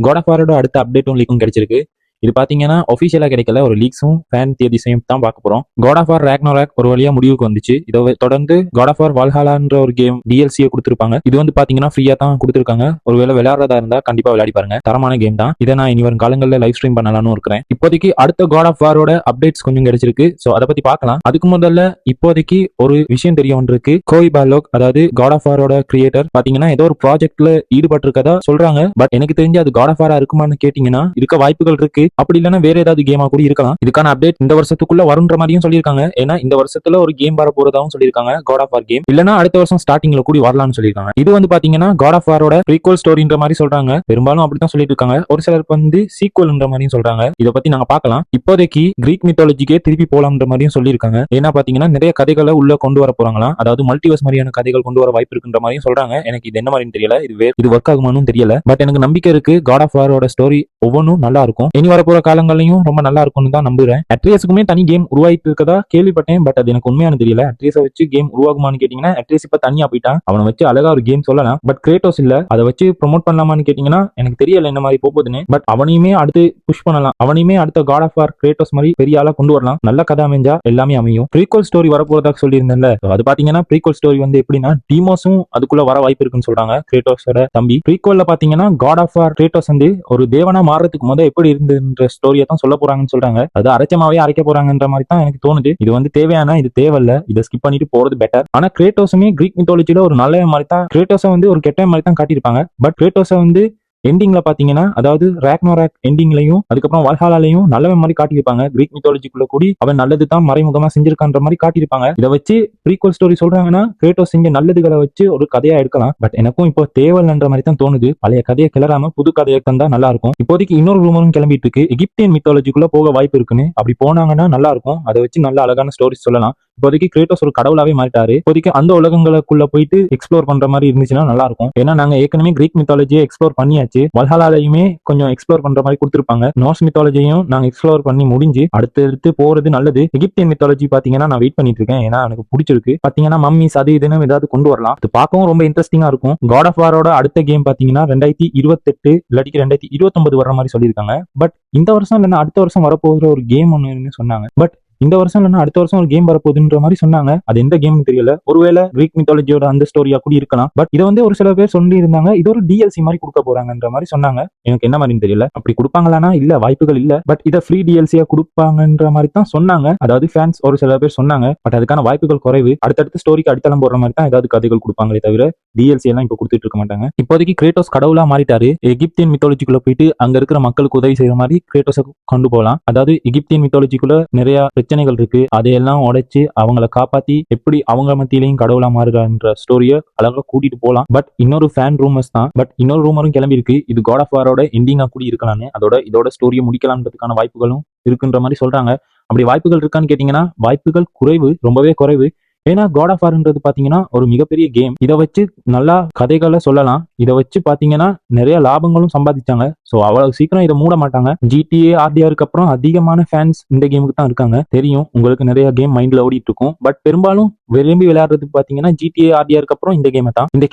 God of வாரோட அடுத்த அப்டேட்டும் லீக்கும் கிடைச்சிருக்கு. இது பாத்தீங்கன்னா ஒஃபிஷியலா கிடைக்கல, ஒரு லீக்ஸும் ஃபேன் தியரிஸையும் தான் பார்க்க போறோம். காட் ஆஃப் வார் ராக்னராக் ஒரு வழியா முடிவுக்கு வந்துச்சு. இதை தொடர்ந்து காட் ஆஃப் வார் வால்ஹாலான்ற ஒரு கேம் டிஎல்சியை கொடுத்துருப்பாங்க. இது வந்து பாத்தீங்கன்னா ஃப்ரீயா தான் கொடுத்துருக்காங்க. ஒருவேளை விளையாடுறதா இருந்தா கண்டிப்பா விளையாடி பாருங்க, தரமான கேம் தான். இதை நான் இனி வரும் காலங்களில் லைவ் ஸ்ட்ரீம் பண்ணலாம்னு இருக்கிறேன். இப்போதைக்கு அடுத்த காட் ஆஃப் வாரோட அப்டேட்ஸ் கொஞ்சம் கிடைச்சிருக்கு. ஸோ அதை பத்தி பார்க்கலாம். அதுக்கு முதல்ல இப்போதைக்கு ஒரு விஷயம் தெரிய வந்திருக்கு. கோய் பாலோக், அதாவது காட் ஆஃப் வாரோட கிரியேட்டர் பாத்தீங்கன்னா ஏதோ ஒரு ப்ராஜெக்ட்ல ஈடுபட்டு இருக்கதா சொல்றாங்க. பட் எனக்கு தெரிஞ்சு அது காட் ஆஃப் வாரா இருக்குமான்னு கேட்டீங்கன்னா இருக்க வாய்ப்புகள் இருக்கு. அப்படி இல்லைன்னா வேற ஏதாவது கேமா கூட இருக்கலாம். இதுக்கான அப்டேட் இந்த வருஷத்துக்குள்ள வரும்ன்ற மாதிரியும் சொல்லியிருக்காங்க. ஏன்னா இந்த வருஷத்துல ஒரு கேம் வர போறதாவும் சொல்லியிருக்காங்க, காட் ஆஃப் வார் கேம். இல்லைன்னா அடுத்த வருஷம் ஸ்டார்டிங்ல கூட வரலாம்னு சொல்லியிருக்காங்க. இது வந்து பாத்தீங்கன்னா காட் ஆஃப் வாரோட ப்ரீக்வல் ஸ்டோரின்ற மாதிரி சொல்றாங்க. பெரும்பாலும் அப்படித்தான் சொல்லிட்டு இருக்காங்க. ஒரு சிலருக்கு வந்து சீக்வல்ன்ற மாதிரியும் சொல்றாங்க. இதை பத்தி நாங்க பார்க்கலாம். இப்போதைக்கு கிரீக் மித்தாலஜிக்கே திருப்பி போலாம்ன்ற மாதிரியும் சொல்லியிருக்காங்க. ஏன்னா பாத்தீங்கன்னா நிறைய கதைகளை உள்ள கொண்டு வர போறாங்களா, அதாவது மல்டிவர்ஸ் மாதிரியான கதைகள் கொண்டு வர வாய்ப்பு இருக்குன்ற மாதிரியும் சொல்றாங்க. எனக்கு இது என்ன மாதிரின்னு தெரியல, இது ஒர்க் ஆகுமான்னு தெரியல. பட் எனக்கு நம்பிக்கை இருக்கு, காட் ஆஃப் வாரோட ஸ்டோரி ஒவ்வொன்றும் நல்லா இருக்கும். இனி வரப்போற காலங்களையும் ரொம்ப நல்லா இருக்கும்னு தான் நம்புறேன். அட்ரியஸுக்குமே தனி கேம் உருவாயிட்டு இருக்கதா கேள்விப்பட்டேன். பட் அது எனக்கு உண்மையான தெரியல. அட்ரியஸை வச்சு கேம் உருவாகுமான்னு கேட்டீங்கன்னா அட்ரியஸ் இப்ப தனியா போயிட்டான். அவனை வச்சு அழகா ஒரு கேம் சொல்லலாம். பட் கிரேட்டோஸ் இல்ல, அதை வச்சு ப்ரொமோட் பண்ணலாமான்னு கேட்டீங்கன்னா எனக்கு தெரியல என்ன மாதிரி போகுதுன்னு. பட் அவனையுமே அடுத்து புஷ் பண்ணலாம். அவனையுமே அடுத்த காட் ஆஃப் வார் கிரேட்டோஸ் மாதிரி பெரிய ஆளா கொண்டு வரலாம். நல்ல கதை அமைஞ்சா எல்லாமே அமையும். ப்ரீக்வல் ஸ்டோரி வரப்போறதா சொல்லியிருந்தேன்ல, அது பாத்தீங்கன்னா ப்ரீக்வல் ஸ்டோரி வந்து எப்படின்னா டீமோஸும் அதுக்குள்ள வர வாய்ப்பு இருக்குன்னு சொல்றாங்க. கிரேட்டோஸோட தம்பி ப்ரீக்வல்ல பாத்தீங்கன்னா காட் ஆஃப் வார் கிரேட்டோஸ் வந்து ஒரு தேவனா மாறதுக்கு முதல் எப்படி இருந்துன்ற ஸ்டோரியை தான் சொல்ல போறாங்கன்னு சொல்றாங்க. அது அரைச்சமாவே அரைக்க போறாங்கன்ற மாதிரி தான் எனக்கு தோணுது. இது வந்து தேவையான, இது தேவையில்ல, இதை ஸ்கிப் பண்ணிட்டு போறது பெட்டர். ஆனா கிரேட்டோஸுமே கிரீக் மித்தாலஜில ஒரு நல்ல மாதிரி தான், கிரேட்டோஸை வந்து ஒரு கெட்ட மாதிரி தான் காட்டியிருப்பாங்க. பட் கிரேட்டோஸை வந்து எண்டிங்ல பாத்தீங்கன்னா, அதாவது ராக்னராக் எண்டிங்லயும் அதுக்கப்புறம் வால்ஹாலாலையும் நல்லவன் மாதிரி காட்டியிருப்பாங்க. கிரீக் மித்தாலஜிக்குள்ள கூடி அவன் நல்லது தான் மறைமுகமா செஞ்சிருக்கான்ற மாதிரி காட்டியிருப்பாங்க. இதை வச்சு ப்ரீக்வல் ஸ்டோரி சொல்றாங்கன்னா கிரேட்டோஸ் செஞ்ச நல்லதுகளை வச்சு ஒரு கதையா எடுக்கலாம். பட் எனக்கும் இப்போ தேவையில்லைன்ற மாதிரி தான் தோணுது. பழைய கதையை கிளறாம புது கதையை தந்தா நல்லா இருக்கும். இப்போதைக்கு இன்னொரு ரூமரும் கிளம்பிட்டு இருக்கு, எகிப்தியன் மித்தாலஜிக்குள்ள போக வாய்ப்பு இருக்குன்னு. அப்படி போனாங்கன்னா நல்லா இருக்கும். அதை வச்சு நல்ல அழகான ஸ்டோரி சொல்லலாம். இப்போதைக்கு கிரேட்டோஸ் ஒரு கடவுளாவே மாறிட்டாரு. இப்போதைக்கு அந்த உலகங்களுக்குள்ள போயிட்டு எக்ஸ்ப்ளோர் பண்ற மாதிரி இருந்துச்சுன்னா நல்லா இருக்கும். ஏன்னா நாங்க ஏற்கனவே கிரீக் மித்தாலஜியை எக்ஸ்ப்ளோர் பண்ணியாச்சு. வல்ஹாலாலையுமே கொஞ்சம் எக்ஸ்ப்ளோர் பண்ற மாதிரி கொடுத்துருப்பாங்க. நார்ஸ் மித்தாலஜியும் நாங்க எக்ஸ்ப்ளோர் பண்ணி முடிஞ்சு அடுத்து போறது நல்லது. எகிப்தியன் மித்தாலஜி பாத்தீங்கன்னா நான் வெயிட் பண்ணிட்டு இருக்கேன். ஏன்னா எனக்கு பிடிச்சிருக்கு. பாத்தீங்கன்னா மம்மிஸ் அது இதுன்னு ஏதாவது கொண்டு வரலாம். அது பார்க்கவும் ரொம்ப இன்ட்ரெஸ்டிங்கா இருக்கும். காட் ஆஃப் வாரோட அடுத்த கேம் பாத்தீங்கன்னா 2028 இல்லாட்டி 2029 வர்ற மாதிரி சொல்லியிருக்காங்க. பட் இந்த வருஷம் இல்லைன்னா அடுத்த வருஷம் வரப்போகிற ஒரு கேம் ஒன்னு சொன்னாங்க. பட் இந்த வருஷம் இல்லைன்னா அடுத்த வருஷம் ஒரு கேம் வரப்போகுதுன்ற மாதிரி சொன்னாங்க. அது எந்த கேம்னு தெரியல. ஒருவேளை கிரீக் மித்தாலஜியோட அந்த ஸ்டோரியா கூட இருக்கலாம். பட் இதை வந்து ஒரு சில பேர் சொல்லி இருந்தாங்க, இது ஒரு டிஎல்சி மாதிரி கொடுக்க போறாங்கன்ற மாதிரி சொன்னாங்க. எனக்கு என்ன மாதிரின்னு தெரியல. அப்படி கொடுப்பாங்களானா இல்ல, வாய்ப்புகள் இல்ல. பட் இதை ஃப்ரீ டிஎல்சியா கொடுப்பாங்கன்ற மாதிரி தான் சொன்னாங்க. அதாவது ஃபேன்ஸ் ஒரு சில பேர் சொன்னாங்க. பட் அதுக்கான வாய்ப்புகள் குறைவு. அடுத்தடுத்த ஸ்டோரிக்கு அடித்தளம் போடுற மாதிரி தான் ஏதாவது கதைகள் கொடுப்பாங்களே தவிர டிஎல்சி எல்லாம் இப்போ கொடுத்துட்டு இருக்க மாட்டாங்க. இப்போதைக்கு கிரேட்டோஸ் கடவுளா மாறிட்டாரு. எகிப்தியன் மித்தாலஜிக்குள்ள போயிட்டு அங்க இருக்கிற மக்களுக்கு உதவி செய்யற மாதிரி கிரேட்டோஸை கொண்டு போகலாம். அதாவது எகிப்தியன் மித்தாலஜிக்குள்ள நிறைய பிரச்சனைகள் இருக்கு, அதையெல்லாம் உடைச்சு அவங்கள காப்பாத்தி எப்படி அவங்க மத்தியிலையும் கடவுளா மாறுறான்ற ஸ்டோரியை அழகா கூட்டிட்டு போலாம். பட் இன்னொரு ஃபேன் ரூமர்ஸ் தான். பட் இன்னொரு ரூமரும் கிளம்பி இருக்கு, இது காட் ஆஃப் வாரோட எண்டிங்கா கூட இருக்கலாம்னு. இதோட ஸ்டோரியை முடிக்கலாம்ன்றதுக்கான வாய்ப்புகளும் இருக்குன்ற மாதிரி சொல்றாங்க. அப்படி வாய்ப்புகள் இருக்கான்னு கேட்டீங்கன்னா வாய்ப்புகள் குறைவு, ரொம்பவே குறைவு. ஏன்னா காட் ஆஃப் வார்ன்றது பாத்தீங்கன்னா ஒரு மிகப்பெரிய கேம். இதை வச்சு நல்லா கதைகளை சொல்லலாம். இதை வச்சு பாத்தீங்கன்னா நிறைய லாபங்களும் சம்பாதிச்சாங்க. சோ அவ்வளவு சீக்கிரம் இதை மூட மாட்டாங்க. ஜிடிஏ ஆர்டிஆருக்கு அப்புறம் அதிகமான ஃபேன்ஸ் இந்த கேமுக்கு தான் இருக்காங்க. தெரியும் உங்களுக்கு நிறைய கேம் மைண்ட்ல ஓடிட்டு இருக்கும். பட் பெரும்பாலும் விரும்பி விளையாடுறது பாத்தீங்கன்னா ஜிடிஏ ஆர்டிஆருக்கு அப்புறம் இந்த கேமை தான். இந்த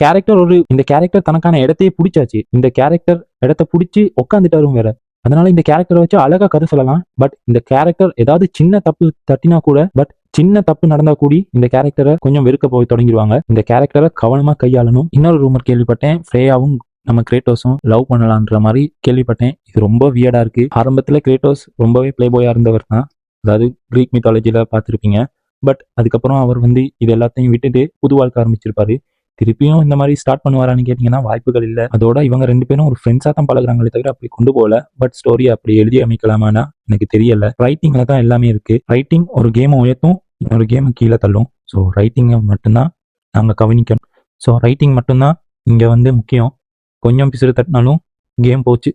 கேரக்டர் தனக்கான இடத்தையே பிடிச்சாச்சு. இந்த கேரக்டர் இடத்தை பிடிச்சி உட்காந்துட்டாரும் வேற. அதனால இந்த கேரக்டரை வச்சு அழகா கதை சொல்லலாம். பட் இந்த கேரக்டர் ஏதாவது சின்ன தப்பு தட்டினா கூட, சின்ன தப்பு நடந்தா கூடி இந்த கேரக்டரை கொஞ்சம் வெறுக்க போய் தொடங்கிடுவாங்க. இந்த கேரக்டரை கவனமா கையாளணும். இன்னொரு ரூமர் கேள்விப்பட்டேன், ஃப்ரேயாவும் நம்ம கிரேட்டோஸும் லவ் பண்ணலான்ற மாதிரி கேள்விப்பட்டேன். இது ரொம்ப வியர்டா இருக்கு. ஆரம்பத்துல கிரேட்டோஸ் ரொம்பவே பிளே பாயா இருந்தவர் தான், அதாவது கிரீக் மித்தாலஜில பார்த்துருப்பீங்க. பட் அதுக்கப்புறம் அவர் வந்து இது எல்லாத்தையும் விட்டுட்டு புது வாழ்க்கை ஆரம்பிச்சிருப்பாரு. திருப்பியும் இந்த மாதிரி ஸ்டார்ட் பண்ணுவாரான்னு கேட்டீங்கன்னா வாய்ப்புகள் இல்லை. அதோட இவங்க ரெண்டு பேரும் ஒரு ஃப்ரெண்ட்ஸா தான் பழகுறாங்களே தவிர அப்படி கொண்டு போகல. பட் ஸ்டோரி அப்படி எழுதி அமைக்கலாமான்னா எனக்கு தெரியல. ரைட்டிங்ல தான் எல்லாமே இருக்கு. ரைட்டிங் ஒரு கேமை உயர்த்தும், இன்னொரு கேமை கீழே தள்ளும். ஸோ ரைட்டிங்கை மட்டும்தான் நாங்கள் கவனிக்கணும். ஸோ ரைட்டிங் மட்டும்தான் இங்கே வந்து முக்கியம். கொஞ்சம் பிசுறு தட்டினாலும் கேம் போச்சு.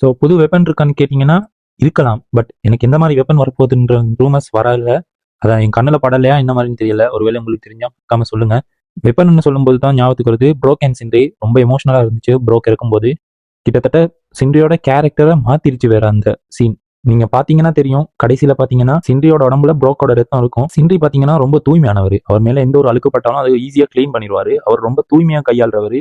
ஸோ புது வெப்பன் இருக்கான்னு கேட்டிங்கன்னா இருக்கலாம். பட் எனக்கு எந்த மாதிரி வெப்பன் வரப்போகுதுன்ற ரூமர்ஸ் வரல. அதான் என் கண்ணில் படலையா என்ன மாதிரின்னு தெரியல. ஒருவேளை உங்களுக்கு தெரிஞ்சா மறக்காம சொல்லுங்க. வெப்பன் சொல்லும்போது தான் ஞாபகத்துக்கு வருது, ப்ரோக் அண்ட் சிண்ட்ரி ரொம்ப எமோஷனலா இருந்துச்சு. ப்ரோக் இருக்கும்போது கிட்டத்தட்ட சிண்ட்ரியோட கேரக்டரை மாத்திருச்சு வேற அந்த சீன். நீங்க பாத்தீங்கன்னா தெரியும், கடைசியில பாத்தீங்கன்னா சிண்ட்ரியோட உடம்புல ப்ரோக்கோட ரத்தம் இருக்கும். சிண்ட்ரி பாத்தீங்கன்னா ரொம்ப தூய்மையானவர். அவர் மேல எந்த ஒரு அழுக்கு பட்டாலும் அதை ஈஸியா கிளீன் பண்ணிடுவாரு. அவர் ரொம்ப தூய்மையா கையாளுறவர்.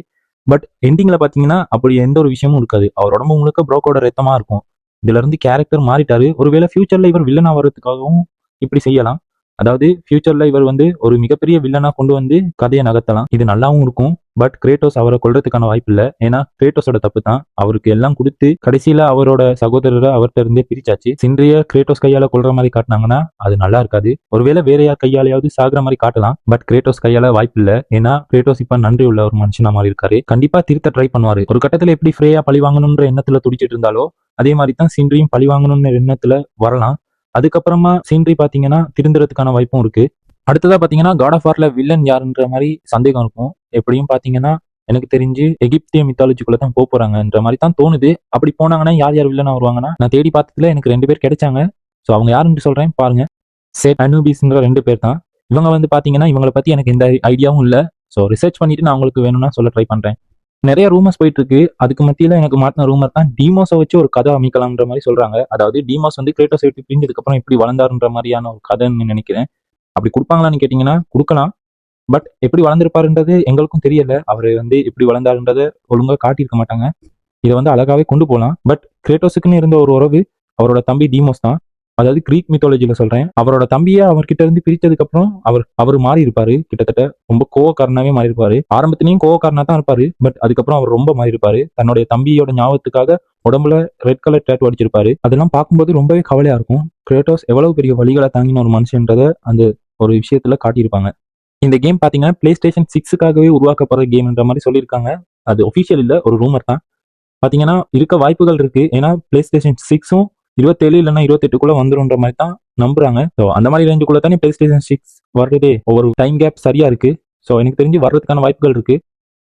பட் எண்டிங்ல பாத்தீங்கன்னா அப்படி எந்த ஒரு விஷயமும் இருக்காது. அவர் உடம்பு முழுக்க ப்ரோக்கோட ரத்தமா இருக்கும். இதுல இருந்து கேரக்டர் மாறிட்டாரு. ஒருவேளை ஃபியூச்சர்ல இவர் வில்லனா வர்றதுக்காகவும் இப்படி செய்யலாம். அதாவது ஃபியூச்சர்ல இவர் வந்து ஒரு மிகப்பெரிய வில்லனா கொண்டு வந்து கதையை நகர்த்தலாம். இது நல்லாவும் இருக்கும். பட் கிரேட்டோஸ் அவரை கொல்றதுக்கான வாய்ப்பு இல்ல. ஏன்னா கிரேட்டோஸோட தப்பு தான். அவருக்கு எல்லாம் கொடுத்து கடைசியில அவரோட சகோதரரை அவர்கிட்ட இருந்தே பிரிச்சாச்சு. சின்ரிய கிரேட்டோஸ் கையால கொல்ற மாதிரி காட்டினாங்கன்னா அது நல்லா இருக்காது. ஒருவேளை வேற யார் கையாலையாவது சாகுற மாதிரி காட்டலாம். பட் கிரேட்டோஸ் கையால வாய்ப்பு இல்ல. ஏன்னா கிரேட்டோஸ் இப்ப நன்றி உள்ள ஒரு மனுஷனா மாதிரி இருக்காரு. கண்டிப்பா திருத்த ட்ரை பண்ணுவாரு. ஒரு கட்டத்துல எப்படி ஃப்ரேயா பழி வாங்கணும்ன்ற எண்ணத்துல துடிச்சிட்டு இருந்தாலோ அதே மாதிரி தான் சின்ரியும் பழி வாங்கணும்னு எண்ணத்துல வரலாம். அதுக்கப்புறமா சின்ரி பாத்தீங்கன்னா திருந்துறதுக்கான வாய்ப்பும் இருக்கு. அடுத்ததா பாத்தீங்கன்னா காட் ஆஃப் வார்ல வில்லன் யாருன்ற மாதிரி சந்தேகம் இருக்கும். எப்படியும் பாத்தீங்கன்னா எனக்கு தெரிஞ்சு எகிப்திய மித்தாலஜிக்குள்ள தான் போறாங்கன்ற மாதிரி தான் தோணுது. அப்படி போனாங்கன்னா யார் யார் வில்லனா வருவாங்கன்னா நான் தேடி பார்த்ததுல எனக்கு 2 பேர் கிடைச்சாங்க. ஸோ அவங்க யாருன்னு சொல்றேன் பாருங்க. சேட் அனுபீஸ்ங்கிற 2 பேர் தான். இவங்க வந்து பாத்தீங்கன்னா இவங்களை பத்தி எனக்கு எந்த ஐடியாவும் இல்லை. ஸோ ரிசர்ச் பண்ணிட்டு நான் உங்களுக்கு வேணும்னா சொல்ல ட்ரை பண்றேன். நிறைய ரூமர்ஸ் போயிட்டு இருக்கு. அதுக்கு மத்தியில எனக்கு மாட்டின ரூமர் தான் டீமோஸை வச்சு ஒரு கதை அமைக்கலாம்ன்ற மாதிரி சொல்றாங்க. அதாவது டீமோஸ் வந்து கிரேட்டோஸ் விட்டு பிரிஞ்சதுக்கு அப்புறம் எப்படி வளர்ந்தாருன்ற மாதிரியான ஒரு கதைன்னு நினைக்கிறேன். அப்படி கொடுப்பாங்களான்னு கேட்டீங்கன்னா கொடுக்கலாம். பட் எப்படி வளர்ந்துருப்பாருன்றது எங்களுக்கும் தெரியல. அவர் வந்து எப்படி வளர்ந்தாருன்றதை ஒழுங்கா காட்டியிருக்க மாட்டாங்க. இதை வந்து அழகாவே கொண்டு போகலாம். பட் கிரேட்டோஸுக்குன்னு இருந்த ஒரு உறவு அவரோட தம்பி டீமோஸ் தான். அதாவது கிரீக் மித்தாலஜில சொல்றேன். அவரோட தம்பியை அவர்கிட்ட இருந்து பிரிச்சதுக்கு அப்புறம் அவர் மாறி இருப்பாரு. கிட்டத்தட்ட ரொம்ப கோவக்காரனாவே மாறி இருப்பாரு. ஆரம்பத்திலையும் கோவக்காரனா தான் இருப்பாரு. பட் அதுக்கப்புறம் அவர் ரொம்ப மாறி இருப்பாரு. தன்னுடைய தம்பியோட ஞாபகத்துக்காக உடம்புல ரெட் கலர் டேட்டு அடிச்சிருப்பாரு. அதெல்லாம் பார்க்கும்போது ரொம்பவே கவலையா இருக்கும். கிரேட்டோஸ் எவ்வளவு பெரிய வழிகளை தாங்கின ஒரு மனுஷன்றத அந்த ஒரு விஷயத்துல காட்டியிருப்பாங்க. இந்த கேம் பாத்தீங்கன்னா பிளே ஸ்டேஷன் 6க்காகவே உருவாக்கப்படுற கேம்ன்ற மாதிரி சொல்லியிருக்காங்க. அது ஒஃபிஷியல் இல்ல, ஒரு ரூமர் தான். பாத்தீங்கன்னா இருக்க வாய்ப்புகள் இருக்கு. ஏன்னா பிளே ஸ்டேஷன் 6ம் 27 இல்லைன்னா 28க்குள்ள வந்துருன்ற மாதிரி தான் நம்புறாங்க. ஸோ அந்த மாதிரி ரேஞ்சுக்குள்ள தானே பிளே ஸ்டேஷன் 6 வர்றதே. ஒவ்வொரு டைம் கேப் சரியா இருக்கு. ஸோ எனக்கு தெரிஞ்சு வர்றதுக்கான வாய்ப்புகள் இருக்கு.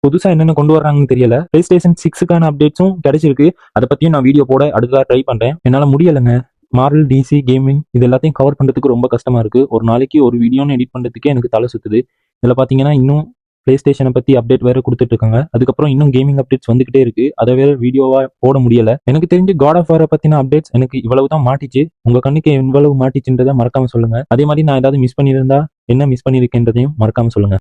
புதுசா என்னென்ன கொண்டு வர்றாங்கன்னு தெரியல. பிளே ஸ்டேஷன் 6க்கான அப்டேட்ஸும் கிடைச்சிருக்கு. அதை பத்தியும் நான் வீடியோ போட அடுத்ததா ட்ரை பண்றேன். என்னால முடியலைங்க. மார்வல், டிசி, கேமிங் இது எல்லாத்தையும் கவர் பண்றதுக்கு ரொம்ப கஷ்டமா இருக்கு. ஒரு நாளைக்கு ஒரு வீடியோன்னு எடிட் பண்றதுக்கே எனக்கு தலை சுத்துது. இதுல பாத்தீங்கன்னா இன்னும் பிளே ஸ்டேஷனை பத்தி அப்டேட் வேற கொடுத்துட்டு இருக்காங்க. அதுக்கப்புறம் இன்னும் கேமிங் அப்டேட்ஸ் வந்துகிட்டே இருக்கு. அதை வேற வீடியோவா போட முடியல. எனக்கு தெரிஞ்சு காட் ஆஃப் வாரை பத்தின அப்டேட்ஸ் எனக்கு இவ்வளவு தான் மாட்டிச்சு. உங்க கண்ணுக்கு எவ்வளவு மாட்டிச்சுன்றதை மறக்காம சொல்லுங்க. அதே மாதிரி நான் ஏதாவது மிஸ் பண்ணியிருந்தா என்ன மிஸ் பண்ணியிருக்கேன்றதையும் மறக்காம சொல்லுங்க.